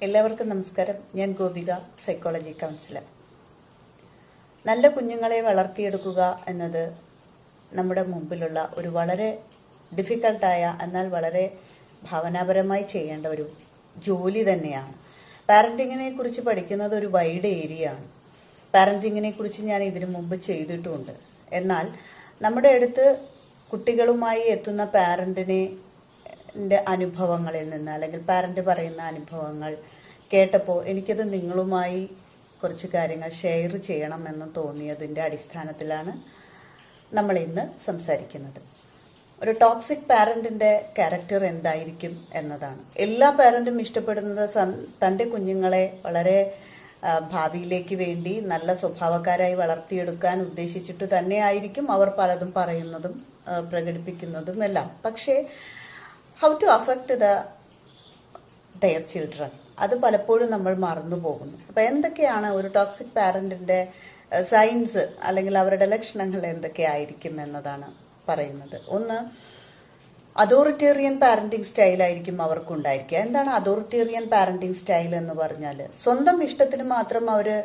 എല്ലാവർക്കും നമസ്കാരം. ഞാൻ ഗോപിക, സൈക്കോളജി കൗൺസിലർ. നല്ല കുഞ്ഞുങ്ങളെ വളർത്തിയെടുക്കുക എന്നത് നമ്മുടെ മുമ്പിലുള്ള ഒരു വളരെ ഡിഫിക്കൽട്ടായ എന്നാൽ വളരെ ഭാവനാപരമായി ചെയ്യേണ്ട ഒരു ജോലി തന്നെയാണ്. പാരന്റിങ്ങിനെ കുറിച്ച് പഠിക്കുന്നത് ഒരു വൈഡ് ഏരിയ ആണ്. പാരന്റിങ്ങിനെ കുറിച്ച് ഞാൻ ഇതിനു മുമ്പ് ചെയ്തിട്ടുമുണ്ട്. എന്നാൽ നമ്മുടെ അടുത്ത് കുട്ടികളുമായി എത്തുന്ന പാരന്റിനെ അനുഭവങ്ങളിൽ നിന്ന് അല്ലെങ്കിൽ പാരന്റ് പറയുന്ന അനുഭവങ്ങൾ കേട്ടപ്പോൾ എനിക്കത് നിങ്ങളുമായി കുറച്ച് കാര്യങ്ങൾ ഷെയർ ചെയ്യണമെന്ന് തോന്നിയതിൻ്റെ അടിസ്ഥാനത്തിലാണ് നമ്മൾ ഇന്ന് സംസാരിക്കുന്നത്. ഒരു ടോക്സിക് പാരന്റിന്റെ ക്യാരക്ടർ എന്തായിരിക്കും എന്നതാണ്. എല്ലാ പാരന്റും ഇഷ്ടപ്പെടുന്നത് തൻ്റെ കുഞ്ഞുങ്ങളെ വളരെ ഭാവിയിലേക്ക് വേണ്ടി നല്ല സ്വഭാവക്കാരായി വളർത്തിയെടുക്കാൻ ഉദ്ദേശിച്ചിട്ട് തന്നെ ആയിരിക്കും അവർ പലതും പറയുന്നതും പ്രകടിപ്പിക്കുന്നതും എല്ലാം. പക്ഷേ how to affect their children, അത് പലപ്പോഴും നമ്മൾ മറന്നു പോകുന്നു. അപ്പൊ എന്തൊക്കെയാണ് ഒരു ടോക്സിക് പാരന്റിന്റെ സൈൻസ് അല്ലെങ്കിൽ അവരുടെ ലക്ഷണങ്ങൾ എന്തൊക്കെയായിരിക്കും എന്നതാണ് പറയുന്നത്. ഒന്ന്, അതോറിറ്റേറിയൻ പാരന്റിങ് സ്റ്റൈൽ ആയിരിക്കും അവർക്കുണ്ടായിരിക്കുക. എന്താണ് അതോറിറ്റേറിയൻ പാരന്റിങ് സ്റ്റൈൽ എന്ന് പറഞ്ഞാൽ? സ്വന്തം ഇഷ്ടത്തിന് മാത്രം അവര്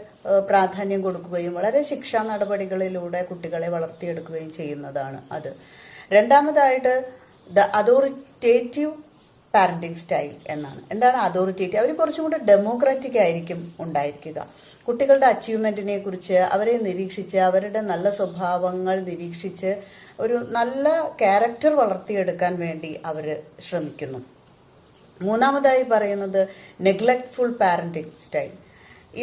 പ്രാധാന്യം കൊടുക്കുകയും വളരെ ശിക്ഷാ നടപടികളിലൂടെ കുട്ടികളെ വളർത്തിയെടുക്കുകയും ചെയ്യുന്നതാണ് അത്. രണ്ടാമതായിട്ട് ദ അതോറിറ്റേറ്റീവ് പാരന്റിങ് സ്റ്റൈൽ എന്നാണ്. എന്താണ് അതോറിറ്റേറ്റീവ്? അവർ കുറച്ചും കൂടെ ഡെമോക്രാറ്റിക് ആയിരിക്കും ഉണ്ടായിരിക്കുക. കുട്ടികളുടെ അച്ചീവ്മെന്റിനെ കുറിച്ച് അവരെ നിരീക്ഷിച്ച് അവരുടെ നല്ല സ്വഭാവങ്ങൾ നിരീക്ഷിച്ച് ഒരു നല്ല ക്യാരക്ടർ വളർത്തിയെടുക്കാൻ വേണ്ടി അവർ ശ്രമിക്കുന്നു. മൂന്നാമതായി പറയുന്നത് നെഗ്ലക്ട്ഫുൾ പാരന്റിങ് സ്റ്റൈൽ.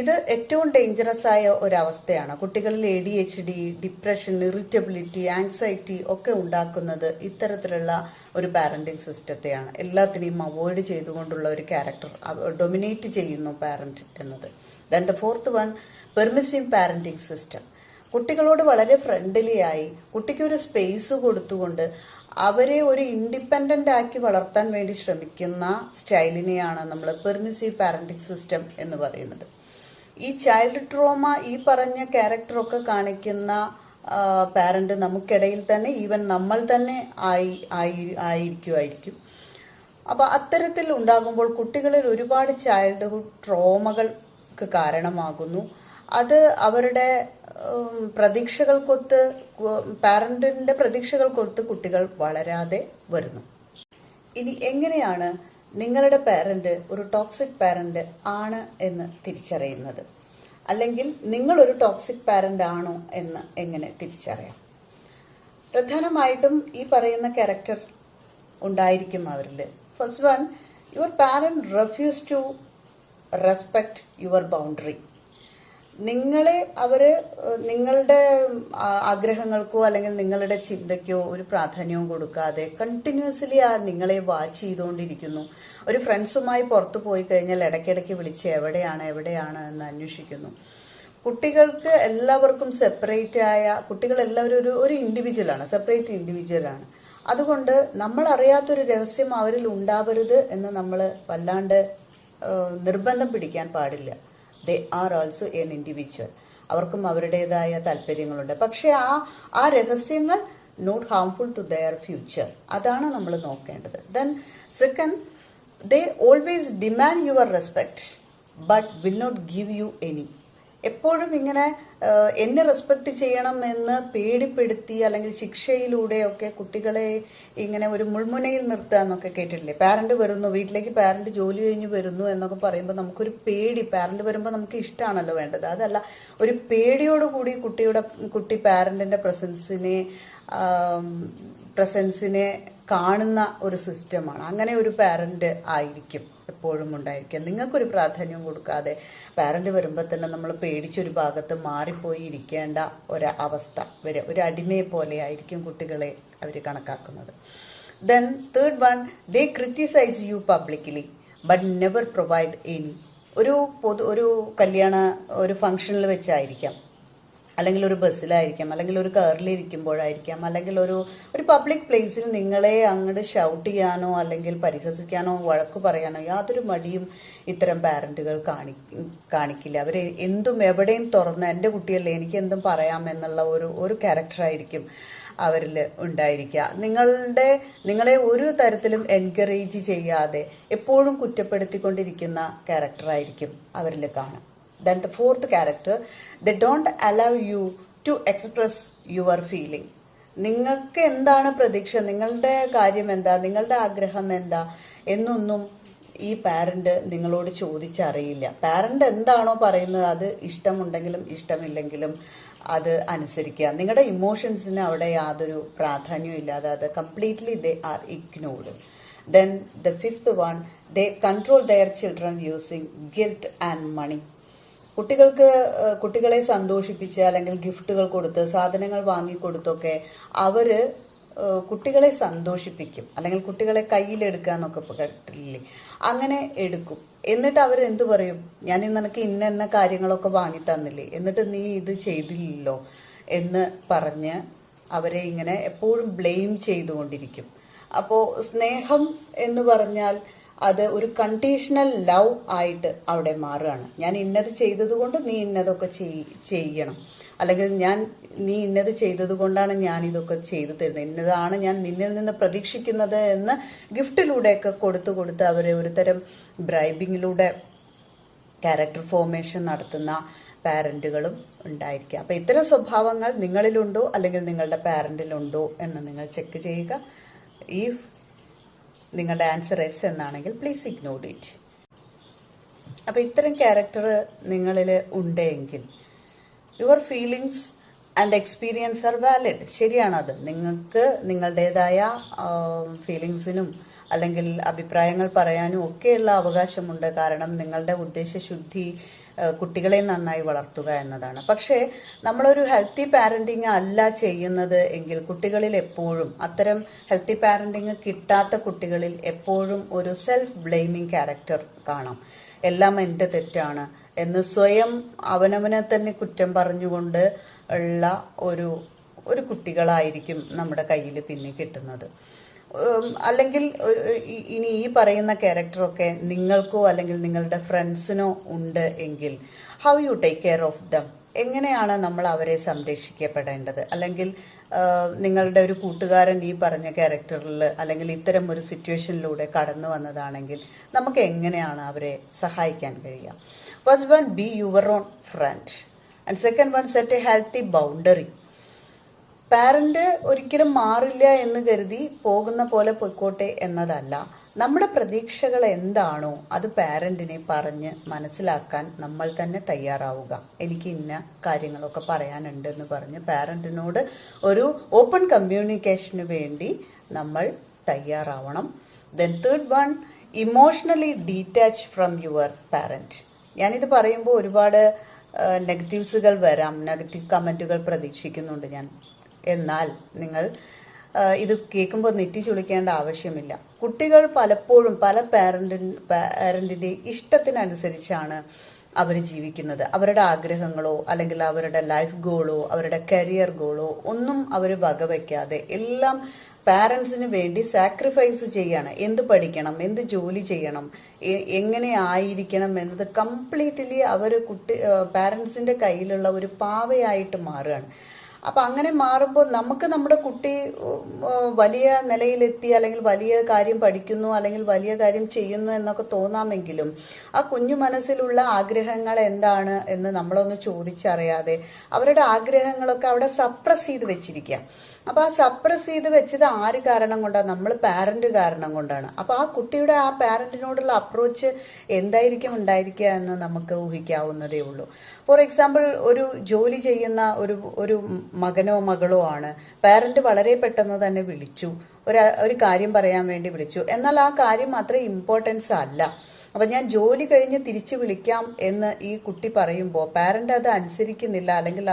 ഇത് ഏറ്റവും ഡേഞ്ചറസ് ആയ ഒരവസ്ഥയാണ്. കുട്ടികളിൽ ADHD, ഡിപ്രഷൻ, ഇറിറ്റബിലിറ്റി, ആങ്സൈറ്റി ഒക്കെ ഉണ്ടാക്കുന്നത് ഇത്തരത്തിലുള്ള ഒരു പാരന്റിങ് സിസ്റ്റത്തെയാണ്. എല്ലാത്തിനെയും അവോയ്ഡ് ചെയ്തുകൊണ്ടുള്ള ഒരു ക്യാരക്ടർ ഡൊമിനേറ്റ് ചെയ്യുന്നു പാരന്റ് എന്നത്. Then the fourth one, permissive parenting system. കുട്ടികളോട് വളരെ ഫ്രണ്ട്ലി ആയി കുട്ടിക്ക് ഒരു സ്പേസ് കൊടുത്തുകൊണ്ട് അവരെ ഒരു ഇൻഡിപെൻഡന്റ് ആക്കി വളർത്താൻ വേണ്ടി ശ്രമിക്കുന്ന സ്റ്റൈലിനെയാണ് നമ്മൾ പെർമിസീവ് പാരന്റിങ് സിസ്റ്റം എന്ന് പറയുന്നത്. ഈ ചൈൽഡ് ട്രോമ, ഈ പറഞ്ഞ ക്യാരക്ടറൊക്കെ കാണിക്കുന്ന പാരന്റ് നമുക്കിടയിൽ തന്നെ ഈവൻ നമ്മൾ തന്നെ ആയിരിക്കും. അപ്പൊ അത്തരത്തിൽ ഉണ്ടാകുമ്പോൾ കുട്ടികളിൽ ഒരുപാട് ചൈൽഡ്ഹുഡ് ട്രോമകൾക്ക് കാരണമാകുന്നു. അത് അവരുടെ പ്രതീക്ഷകൾക്കൊത്ത്, പാരന്റിന്റെ പ്രതീക്ഷകൾക്കൊത്ത് കുട്ടികൾ വളരാതെ വരുന്നു. ഇനി എങ്ങനെയാണ് നിങ്ങളുടെ പാരന്റ് ഒരു ടോക്സിക് പാരന്റ് ആണ് എന്ന് തിരിച്ചറിയുന്നത്? അല്ലെങ്കിൽ നിങ്ങൾ ഒരു ടോക്സിക് പാരന്റ് ആണോ എന്ന് എങ്ങനെ തിരിച്ചറിയാം? പ്രധാനമായിട്ടും ഈ പറയുന്ന ക്യാരക്ടർ ഉണ്ടായിരിക്കും അവരിൽ. First one, your parent refuse to respect your boundary. നിങ്ങളുടെ ആഗ്രഹങ്ങൾക്കോ അല്ലെങ്കിൽ നിങ്ങളുടെ ചിന്തയ്ക്കോ ഒരു പ്രാധാന്യവും കൊടുക്കാതെ കണ്ടിന്യൂസ്ലി നിങ്ങളെ വാച്ച് ചെയ്തുകൊണ്ടിരിക്കുന്നു. ഒരു ഫ്രണ്ട്സുമായി പുറത്തു പോയി കഴിഞ്ഞാൽ ഇടയ്ക്കിടയ്ക്ക് വിളിച്ച് എവിടെയാണ് എന്ന് അന്വേഷിക്കുന്നു. കുട്ടികൾക്ക് എല്ലാവർക്കും സെപ്പറേറ്റ് ആയ, കുട്ടികളെല്ലാവരും ഒരു ഇൻഡിവിജ്വലാണ്, സെപ്പറേറ്റ് ഇൻഡിവിജ്വലാണ്. അതുകൊണ്ട് നമ്മൾ അറിയാത്തൊരു രഹസ്യം അവരിൽ ഉണ്ടാവരുത് എന്ന് നമ്മൾ വല്ലാണ്ട് നിർബന്ധം പിടിക്കാൻ പാടില്ല. They are also an individual. അവർക്കും അവരുടേതായ താല്പര്യങ്ങളുണ്ട്. പക്ഷെ ആ രഹസ്യങ്ങൾ not harmful to their future, അതാണ് നമ്മൾ നോക്കേണ്ടത്. Then second, they always demand your respect but will not give you any. എപ്പോഴും ഇങ്ങനെ എന്നെ റെസ്പെക്ട് ചെയ്യണം എന്ന് പേടിപ്പെടുത്തി അല്ലെങ്കിൽ ശിക്ഷയിലൂടെയൊക്കെ കുട്ടികളെ ഇങ്ങനെ ഒരു മുൾമുനയിൽ നിർത്തുക എന്നൊക്കെ കേട്ടിട്ടില്ലേ? പാരന്റ് വരുന്നു വീട്ടിലേക്ക്, പാരന്റ് ജോലി കഴിഞ്ഞ് വരുന്നു എന്നൊക്കെ പറയുമ്പോൾ നമുക്കൊരു പേടി, പാരന്റ് വരുമ്പോൾ നമുക്ക് ഇഷ്ടമാണല്ലോ വേണ്ടത്. അതല്ല, ഒരു പേടിയോടുകൂടി കുട്ടി പാരന്റിന്റെ പ്രസൻസിനെ കാണുന്ന ഒരു സിസ്റ്റമാണ്. അങ്ങനെ ഒരു പാരന്റ് ആയിരിക്കും എപ്പോഴും ഉണ്ടായിരിക്കുക. നിങ്ങൾക്കൊരു പ്രാധാന്യം കൊടുക്കാതെ പാരന്റ് വരുമ്പോൾ തന്നെ നമ്മൾ പേടിച്ചൊരു ഭാഗത്ത് മാറിപ്പോയി ഇരിക്കേണ്ട ഒരവസ്ഥ വരെ, ഒരു അടിമയെ പോലെ ആയിരിക്കും കുട്ടികളെ അവർ കണക്കാക്കുന്നത്. Then third one, they criticise you publicly but never provide any. ഒരു കല്യാണ ഒരു ഫംഗ്ഷനിൽ വെച്ചായിരിക്കാം, അല്ലെങ്കിൽ ഒരു ബസ്സിലായിരിക്കാം, അല്ലെങ്കിൽ ഒരു കാറിലിരിക്കുമ്പോഴായിരിക്കാം, അല്ലെങ്കിൽ ഒരു പബ്ലിക് പ്ലേസിൽ നിങ്ങളെ അങ്ങോട്ട് ഷൗട്ട് ചെയ്യാനോ അല്ലെങ്കിൽ പരിഹസിക്കാനോ വഴക്കു പറയാനോ യാതൊരു മടിയും ഇത്തരം പാരന്റുകൾ കാണിക്കില്ല. അവര് എന്തും എവിടെയും തുറന്ന് എൻ്റെ കുട്ടിയല്ലേ എനിക്ക് എന്തും പറയാം എന്നുള്ള ഒരു ക്യാരക്ടറായിരിക്കും അവരിൽ ഉണ്ടായിരിക്കുക. നിങ്ങളെ ഒരു തരത്തിലും എൻകറേജ് ചെയ്യാതെ എപ്പോഴും കുറ്റപ്പെടുത്തിക്കൊണ്ടിരിക്കുന്ന ക്യാരക്ടറായിരിക്കും അവരിൽ കാണാം. Then the fourth character, they don't allow you to express your feeling. നിങ്ങൾക്ക് എന്താണ് പ്രതീക്ഷ, നിങ്ങളുടെ കാര്യം എന്താ, നിങ്ങളുടെ ആഗ്രഹം എന്താ എന്നൊന്നും ഈ പാരന്റ് നിങ്ങളോട് ചോദിച്ചറിയില്ല. പാരന്റ് എന്താണോ പറയുന്നത് അത് ഇഷ്ടമുണ്ടെങ്കിലും ഇഷ്ടമില്ലെങ്കിലും അത് അനുസരിക്കുക. നിങ്ങളുടെ ഇമോഷൻസിന് അവിടെ യാതൊരു പ്രാധാന്യവും ഇല്ലാതെ അത് completely they are ignored. Then the fifth one, they control their children using guilt and money. കുട്ടികളെ സന്തോഷിപ്പിച്ച് അല്ലെങ്കിൽ ഗിഫ്റ്റുകൾ കൊടുത്ത് സാധനങ്ങൾ വാങ്ങിക്കൊടുത്തൊക്കെ അവര് കുട്ടികളെ സന്തോഷിപ്പിക്കും, അല്ലെങ്കിൽ കുട്ടികളെ കയ്യിലെടുക്കുക എന്നൊക്കെ കേട്ടില്ലേ, അങ്ങനെ എടുക്കും. എന്നിട്ട് അവർ എന്തു പറയും, ഞാൻ നിനക്ക് ഇന്ന കാര്യങ്ങളൊക്കെ വാങ്ങി തന്നില്ലേ, എന്നിട്ട് നീ ഇത് ചെയ്തില്ലല്ലോ എന്ന് പറഞ്ഞ് അവരെ ഇങ്ങനെ എപ്പോഴും ബ്ലെയിം ചെയ്തുകൊണ്ടിരിക്കും. അപ്പോ സ്നേഹം എന്ന് പറഞ്ഞാൽ അത് ഒരു കണ്ടീഷണൽ ലവ് ആയിട്ട് അവിടെ മാറുകയാണ്. ഞാൻ ഇന്നത് ചെയ്തത് കൊണ്ട് നീ ഇന്നതൊക്കെ ചെയ്യണം, അല്ലെങ്കിൽ നീ ഇന്നത് ചെയ്തത് കൊണ്ടാണ് ഞാൻ ഇതൊക്കെ ചെയ്തു തരുന്നത്, ഇന്നതാണ് ഞാൻ നിന്നിൽ നിന്ന് പ്രതീക്ഷിക്കുന്നത് എന്ന് ഗിഫ്റ്റിലൂടെയൊക്കെ കൊടുത്ത് അവരെ ഒരു തരം ബ്രൈബിങ്ങിലൂടെ ക്യാരക്ടർ ഫോർമേഷൻ നടത്തുന്ന പാരന്റുകളും ഉണ്ടായിരിക്കുക. അപ്പൊ ഇത്തരം സ്വഭാവങ്ങൾ നിങ്ങളിലുണ്ടോ അല്ലെങ്കിൽ നിങ്ങളുടെ പാരന്റിലുണ്ടോ എന്ന് നിങ്ങൾ ചെക്ക് ചെയ്യുക. ഈ നിങ്ങളുടെ ആൻസർ എസ് എന്നാണെങ്കിൽ പ്ലീസ് ഇഗ്നോർ ഇറ്റ്. അപ്പൊ ഇത്തരം ക്യാരക്ടർ നിങ്ങളിൽ ഉണ്ടെങ്കിൽ your feelings and experience are valid. ശരിയാണത്. നിങ്ങൾക്ക് നിങ്ങളുടേതായ ഫീലിങ്സിനും അല്ലെങ്കിൽ അഭിപ്രായങ്ങൾ പറയാനും ഒക്കെയുള്ള അവകാശമുണ്ട്. കാരണം നിങ്ങളുടെ ഉദ്ദേശശുദ്ധി കുട്ടികളെ നന്നായി വളർത്തുക എന്നതാണ്. പക്ഷേ നമ്മളൊരു ഹെൽത്തി പാരന്റിങ് അല്ല ചെയ്യുന്നത് എങ്കിൽ കുട്ടികളിൽ എപ്പോഴും അത്തരം ഹെൽത്തി പാരന്റിങ് കിട്ടാത്ത കുട്ടികളിൽ എപ്പോഴും ഒരു സെൽഫ് ബ്ലെയിമിങ് ക്യാരക്ടർ കാണാം. എല്ലാം എൻ്റെ തെറ്റാണ് എന്ന് സ്വയം അവനവനെ തന്നെ കുറ്റം പറഞ്ഞുകൊണ്ട് ഉള്ള ഒരു കുട്ടികളായിരിക്കും നമ്മുടെ കയ്യിൽ പിന്നെ കിട്ടുന്നത്. അല്ലെങ്കിൽ ഇനി ഈ പറയുന്ന ക്യാരക്ടറൊക്കെ നിങ്ങൾക്കോ അല്ലെങ്കിൽ നിങ്ങളുടെ ഫ്രണ്ട്സിനോ ഉണ്ട് എങ്കിൽ how you take care of them, എങ്ങനെയാണ് നമ്മൾ അവരെ സംരക്ഷിക്കപ്പെടേണ്ടത്? അല്ലെങ്കിൽ നിങ്ങളുടെ ഒരു കൂട്ടുകാരൻ ഈ പറഞ്ഞ ക്യാരക്ടറിൽ അല്ലെങ്കിൽ ഇത്തരം ഒരു സിറ്റുവേഷനിലൂടെ കടന്നു വന്നതാണെങ്കിൽ നമുക്ക് എങ്ങനെയാണ് അവരെ സഹായിക്കാൻ കഴിയുക? First one, be your own friend, and second one, set a healthy boundary. Parent ഒരിക്കലും മാറില്ല എന്ന് കരുതി പോകുന്ന പോലെ പൊയ്ക്കോട്ടെ എന്നതല്ല. നമ്മുടെ പ്രതീക്ഷകൾ എന്താണോ അത് പാരന്റിനെ പറഞ്ഞ് മനസ്സിലാക്കാൻ നമ്മൾ തന്നെ തയ്യാറാവുക. എനിക്ക് ഇന്ന കാര്യങ്ങളൊക്കെ പറയാനുണ്ട് എന്ന് പറഞ്ഞ് പാരന്റിനോട് ഒരു ഓപ്പൺ കമ്മ്യൂണിക്കേഷന് വേണ്ടി നമ്മൾ തയ്യാറാവണം. Then third one, emotionally detach from your parent. ഞാനിത് പറയുമ്പോൾ ഒരുപാട് നെഗറ്റീവ്സുകൾ വരാം, നെഗറ്റീവ് കമന്റുകൾ പ്രതീക്ഷിക്കുന്നുണ്ട് ഞാൻ. എന്നാൽ നിങ്ങൾ ഇത് കേൾക്കുമ്പോൾ നെറ്റി ചുളിക്കേണ്ട ആവശ്യമില്ല. കുട്ടികൾ പലപ്പോഴും പല പാരന്റിന്റെ ഇഷ്ടത്തിനനുസരിച്ചാണ് അവർ ജീവിക്കുന്നത്. അവരുടെ ആഗ്രഹങ്ങളോ അല്ലെങ്കിൽ അവരുടെ ലൈഫ് ഗോളോ അവരുടെ കരിയർ ഗോളോ ഒന്നും അവർ വകവയ്ക്കാതെ എല്ലാം പാരന്റ്സിന് വേണ്ടി സാക്രിഫൈസ് ചെയ്യാണ്. എന്ത് പഠിക്കണം, എന്ത് ജോലി ചെയ്യണം, എങ്ങനെ ആയിരിക്കണം എന്നത് കംപ്ലീറ്റ്ലി അവർ പാരന്റ്സിന്റെ കയ്യിലുള്ള ഒരു പാവയായിട്ട് മാറുകയാണ്. അപ്പൊ അങ്ങനെ മാറുമ്പോൾ നമുക്ക് നമ്മുടെ കുട്ടി വലിയ നിലയിലെത്തി അല്ലെങ്കിൽ വലിയ കാര്യം പഠിക്കുന്നു അല്ലെങ്കിൽ വലിയ കാര്യം ചെയ്യുന്നു എന്നൊക്കെ തോന്നാമെങ്കിലും ആ കുഞ്ഞു മനസ്സിലുള്ള ആഗ്രഹങ്ങൾ എന്താണ് എന്ന് നമ്മളൊന്ന് ചോദിച്ചറിയാതെ അവരുടെ ആഗ്രഹങ്ങളൊക്കെ അവിടെ സപ്രസ് ചെയ്ത് വെച്ചിരിക്കുക. അപ്പൊ ആ സപ്രസ് ചെയ്ത് വെച്ചത് ആര് കാരണം കൊണ്ടാണ്? നമ്മൾ പാരന്റ് കാരണം കൊണ്ടാണ്. അപ്പൊ ആ കുട്ടിയുടെ ആ പാരന്റിനോടുള്ള അപ്രോച്ച് എന്തായിരിക്കും ഉണ്ടായിരിക്കുക എന്ന് നമുക്ക് ഊഹിക്കാവുന്നതേ ഉള്ളൂ. ഫോർ എക്സാമ്പിൾ, ഒരു ജോലി ചെയ്യുന്ന ഒരു മകനോ മകളോ ആണ്. പാരന്റ് വളരെ പെട്ടെന്ന് തന്നെ വിളിച്ചു, ഒരു കാര്യം പറയാൻ വേണ്ടി വിളിച്ചു. എന്നാൽ ആ കാര്യം അത്ര ഇമ്പോർട്ടൻസ് അല്ല. അപ്പൊ ഞാൻ ജോലി കഴിഞ്ഞ് തിരിച്ചു വിളിക്കാം എന്ന് ഈ കുട്ടി പറയുമ്പോൾ പാരന്റ് അത് അനുസരിക്കുന്നില്ല അല്ലെങ്കിൽ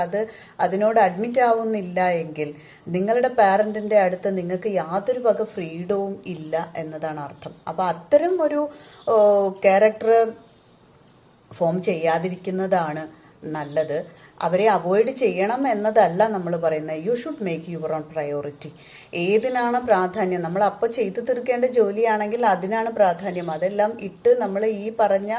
അതിനോട് അഡ്മിറ്റ് ആവുന്നില്ല എങ്കിൽ നിങ്ങളുടെ പാരന്റിന്റെ അടുത്ത് നിങ്ങൾക്ക് യാതൊരു വക ഫ്രീഡവും ഇല്ല എന്നതാണ് അർത്ഥം. അപ്പൊ അത്തരം ഒരു ക്യാരക്ടർ ഫോം ചെയ്യാതിരിക്കുന്നതാണ് നല്ലത്. അവരെ അവോയ്ഡ് ചെയ്യണം എന്നതല്ല നമ്മൾ പറയുന്നത്. You should make your own priority. ഏതിനാണ് പ്രാധാന്യം, നമ്മൾ അപ്പോൾ ചെയ്തു തീർക്കേണ്ട ജോലിയാണെങ്കിൽ അതിനാണ് പ്രാധാന്യം. അതെല്ലാം ഇട്ട് നമ്മൾ ഈ പറഞ്ഞ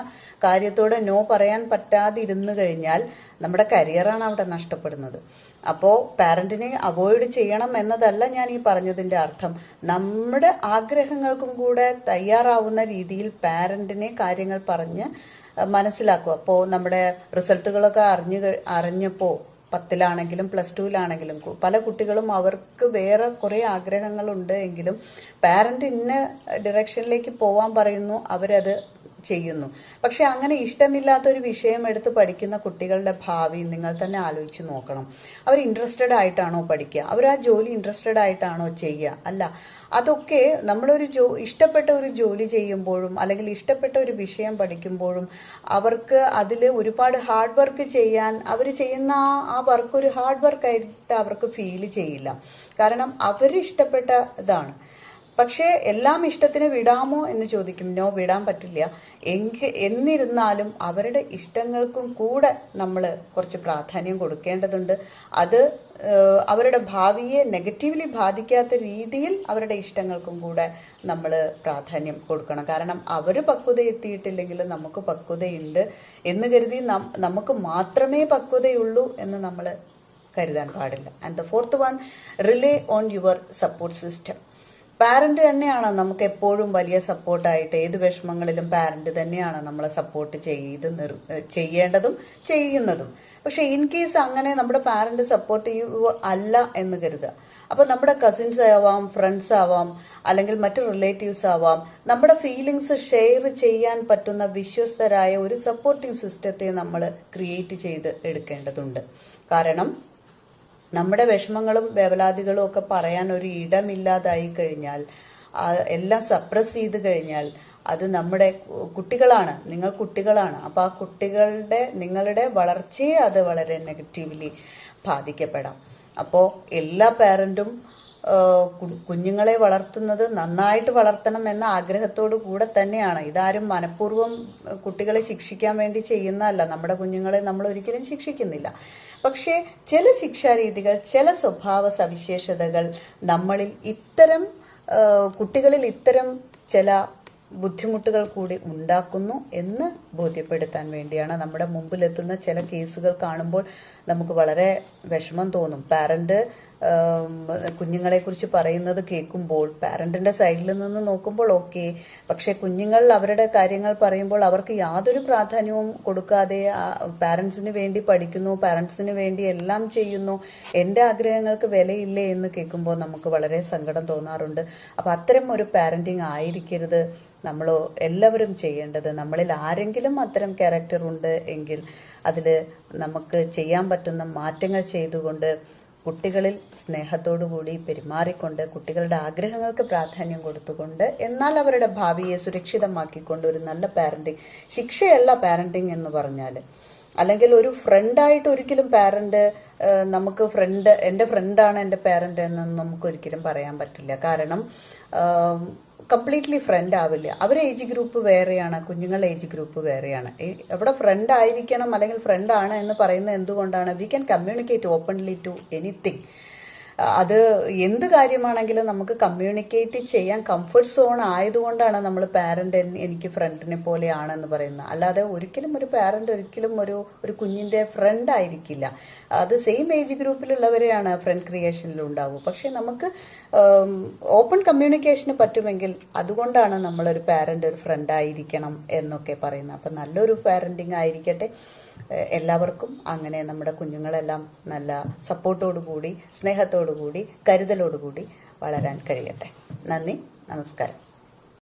കാര്യത്തോടെ നോ പറയാൻ പറ്റാതിരുന്നു കഴിഞ്ഞാൽ നമ്മുടെ കരിയറാണ് അവിടെ നഷ്ടപ്പെടുന്നത്. അപ്പോൾ പാരന്റിനെ അവോയ്ഡ് ചെയ്യണം എന്നതല്ല ഞാൻ ഈ പറഞ്ഞതിന്റെ അർത്ഥം. നമ്മുടെ ആഗ്രഹങ്ങൾക്കും കൂടെ തയ്യാറാവുന്ന രീതിയിൽ പാരന്റിനെ കാര്യങ്ങൾ പറഞ്ഞ് മനസ്സിലാക്കുക. അപ്പോൾ നമ്മുടെ റിസൾട്ടുകളൊക്കെ അറിഞ്ഞപ്പോൾ 10ലാണെങ്കിലും +2-ലാണെങ്കിലും പല കുട്ടികളും അവർക്ക് വേറെ കുറെ ആഗ്രഹങ്ങളുണ്ട് എങ്കിലും പാരന്റ് ഇന്ന ഡിറക്ഷനിലേക്ക് പോവാൻ പറയുന്നു, അവരത് ചെയ്യുന്നു. പക്ഷെ അങ്ങനെ ഇഷ്ടമില്ലാത്ത ഒരു വിഷയം എടുത്ത് പഠിക്കുന്ന കുട്ടികളുടെ ഭാവി നിങ്ങൾ തന്നെ ആലോചിച്ച് നോക്കണം. അവർ ഇൻട്രസ്റ്റഡ് ആയിട്ടാണോ പഠിക്കുക? അവർ ആ ജോലി ഇൻട്രസ്റ്റഡ് ആയിട്ടാണോ ചെയ്യുക? അല്ല, അതൊക്കെ നമ്മളൊരു ഇഷ്ടപ്പെട്ട ഒരു ജോലി ചെയ്യുമ്പോഴും അല്ലെങ്കിൽ ഇഷ്ടപ്പെട്ട ഒരു വിഷയം പഠിക്കുമ്പോഴും അവർക്ക് അതിൽ ഒരുപാട് ഹാർഡ് വർക്ക് ചെയ്യാൻ, അവർ ചെയ്യുന്ന ആ വർക്ക് ഒരു ഹാർഡ് വർക്കായിട്ട് അവർക്ക് ഫീൽ ചെയ്യില്ല. കാരണം അവർ ഇഷ്ടപ്പെട്ട ഇതാണ്. പക്ഷേ എല്ലാം ഇഷ്ടത്തിന് വിടാമോ എന്ന് ചോദിക്കും. നോ, വിടാൻ പറ്റില്ല. എന്നിരുന്നാലും അവരുടെ ഇഷ്ടങ്ങൾക്കും കൂടെ നമ്മൾ കുറച്ച് പ്രാധാന്യം കൊടുക്കേണ്ടതുണ്ട്. അത് അവരുടെ ഭാവിയെ നെഗറ്റീവ്ലി ബാധിക്കാത്ത രീതിയിൽ അവരുടെ ഇഷ്ടങ്ങൾക്കും കൂടെ നമ്മൾ പ്രാധാന്യം കൊടുക്കണം. കാരണം അവർ പക്വത എത്തിയിട്ടില്ലെങ്കിൽ നമുക്ക് പക്വതയുണ്ട് എന്ന് കരുതി നമുക്ക് മാത്രമേ പക്വതയുള്ളൂ എന്ന് നമ്മൾ കരുതാൻ പാടില്ല. And the fourth one, relay on your support system. Parent തന്നെയാണ് നമുക്ക് എപ്പോഴും വലിയ സപ്പോർട്ടായിട്ട്. ഏത് വിഷമങ്ങളിലും പാരന്റ് തന്നെയാണ് നമ്മളെ സപ്പോർട്ട് ചെയ്യേണ്ടതും ചെയ്യുന്നതും. പക്ഷെ ഇൻ കേസ് അങ്ങനെ നമ്മുടെ പാരന്റ് സപ്പോർട്ടീവ് അല്ല എന്ന് കരുതുക. അപ്പൊ നമ്മുടെ കസിൻസ് ആവാം, ഫ്രണ്ട്സ് ആവാം, അല്ലെങ്കിൽ മറ്റു റിലേറ്റീവ്സ് ആവാം. നമ്മുടെ ഫീലിങ്സ് ഷെയർ ചെയ്യാൻ പറ്റുന്ന വിശ്വസ്തരായ ഒരു സപ്പോർട്ടിംഗ് സിസ്റ്റത്തെ നമ്മൾ ക്രിയേറ്റ് ചെയ്ത് എടുക്കേണ്ടതുണ്ട്. കാരണം നമ്മുടെ വിഷമങ്ങളും വേവലാതികളും ഒക്കെ പറയാൻ ഒരു ഇടമില്ലാതായി കഴിഞ്ഞാൽ, എല്ലാം സപ്രസ് ചെയ്ത് കഴിഞ്ഞാൽ, അത് നമ്മുടെ കുട്ടികളാണ്, നിങ്ങൾ കുട്ടികളാണ്. അപ്പൊ ആ നിങ്ങളുടെ വളർച്ചയെ അത് വളരെ നെഗറ്റീവ്ലി ബാധിക്കപ്പെടാം. അപ്പോൾ എല്ലാ പാരന്റും കുഞ്ഞുങ്ങളെ വളർത്തുന്നത് നന്നായിട്ട് വളർത്തണം എന്ന ആഗ്രഹത്തോടു കൂടെ തന്നെയാണ്. ഇതാരും മനഃപൂർവ്വം കുട്ടികളെ ശിക്ഷിക്കാൻ വേണ്ടി ചെയ്യുന്നതല്ല. നമ്മുടെ കുഞ്ഞുങ്ങളെ നമ്മൾ ഒരിക്കലും ശിക്ഷിക്കുന്നില്ല. പക്ഷേ ചില ശിക്ഷാരീതികൾ, ചില സ്വഭാവ സവിശേഷതകൾ കുട്ടികളിൽ ഇത്തരം ചില ബുദ്ധിമുട്ടുകൾ കൂടി ഉണ്ടാക്കുന്നു എന്ന് ബോധ്യപ്പെടുത്താൻ വേണ്ടിയാണ്. നമ്മുടെ മുമ്പിലെത്തുന്ന ചില കേസുകൾ കാണുമ്പോൾ നമുക്ക് വളരെ വിഷമം തോന്നും. പാരന്റ് കുഞ്ഞുങ്ങളെ കുറിച്ച് പറയുന്നത് കേൾക്കുമ്പോൾ പാരന്റിന്റെ സൈഡിൽ നിന്ന് നോക്കുമ്പോൾ ഓക്കെ, പക്ഷെ കുഞ്ഞുങ്ങൾ അവരുടെ കാര്യങ്ങൾ പറയുമ്പോൾ അവർക്ക് യാതൊരു പ്രാധാന്യവും കൊടുക്കാതെ പാരന്റ്സിന് വേണ്ടി പഠിക്കുന്നു, പാരന്റ്സിന് വേണ്ടി എല്ലാം ചെയ്യുന്നു, എന്റെ ആഗ്രഹങ്ങൾക്ക് വിലയില്ലേ എന്ന് കേൾക്കുമ്പോൾ നമുക്ക് വളരെ സങ്കടം തോന്നാറുണ്ട്. അപ്പൊ അത്തരം ഒരു പാരന്റിങ് ആയിരിക്കരുത് നമ്മൾ എല്ലാവരും ചെയ്യേണ്ടത്. നമ്മളിൽ ആരെങ്കിലും അത്തരം ക്യാരക്ടർ ഉണ്ട് എങ്കിൽ അതിൽ നമുക്ക് ചെയ്യാൻ പറ്റുന്ന മാറ്റങ്ങൾ ചെയ്തുകൊണ്ട് കുട്ടികളിൽ സ്നേഹത്തോടുകൂടി പെരുമാറിക്കൊണ്ട് കുട്ടികളുടെ ആഗ്രഹങ്ങൾക്ക് പ്രാധാന്യം കൊടുത്തുകൊണ്ട് എന്നാൽ അവരുടെ ഭാവിയെ സുരക്ഷിതമാക്കിക്കൊണ്ട് ഒരു നല്ല പാരന്റിങ്. ശിക്ഷയല്ല പാരന്റിങ് എന്ന് പറഞ്ഞാൽ. അല്ലെങ്കിൽ ഒരു ഫ്രണ്ടായിട്ട് ഒരിക്കലും പാരന്റ് നമുക്ക് എന്റെ ഫ്രണ്ടാണ് എന്റെ പാരന്റ് എന്നൊന്നും നമുക്ക് ഒരിക്കലും പറയാൻ പറ്റില്ല. കാരണം കംപ്ലീറ്റ്ലി ഫ്രണ്ട് ആവില്ല. അവരെ ഏജ് ഗ്രൂപ്പ് വേറെയാണ്, കുഞ്ഞുങ്ങളുടെ ഏജ് ഗ്രൂപ്പ് വേറെയാണ്. എവിടെ ഫ്രണ്ട് ആയിരിക്കണം അല്ലെങ്കിൽ ഫ്രണ്ട് ആണ് എന്ന് പറയുന്നത് എന്തുകൊണ്ടാണ്? We can communicate openly to anything. അത് എന്ത് കാര്യമാണെങ്കിലും നമുക്ക് കമ്മ്യൂണിക്കേറ്റ് ചെയ്യാൻ കംഫർട്ട് സോൺ ആയതുകൊണ്ടാണ് നമ്മൾ പാരന്റ് എനിക്ക് ഫ്രണ്ടിനെ പോലെയാണെന്ന് പറയുന്നത്. അല്ലാതെ ഒരിക്കലും ഒരു പാരന്റ് ഒരിക്കലും ഒരു കുഞ്ഞിന്റെ ഫ്രണ്ട് ആയിരിക്കില്ല. അത് സെയിം ഏജ് ഗ്രൂപ്പിലുള്ളവരെയാണ് ഫ്രണ്ട് ക്രിയേഷനിൽ ഉണ്ടാവും. പക്ഷെ നമുക്ക് ഓപ്പൺ കമ്മ്യൂണിക്കേഷന് പറ്റുമെങ്കിൽ അതുകൊണ്ടാണ് നമ്മളൊരു പാരന്റ് ഒരു ഫ്രണ്ട് ആയിരിക്കണം എന്നൊക്കെ പറയുന്നത്. അപ്പൊ നല്ലൊരു പാരന്റിങ് ആയിരിക്കട്ടെ എല്ലാവർക്കും. അങ്ങനെ നമ്മുടെ കുഞ്ഞുങ്ങളെല്ലാം നല്ല സപ്പോർട്ടോടുകൂടി, സ്നേഹത്തോടുകൂടി, കരുതലോടുകൂടി വളരാൻ കഴിയട്ടെ. നന്ദി, നമസ്കാരം.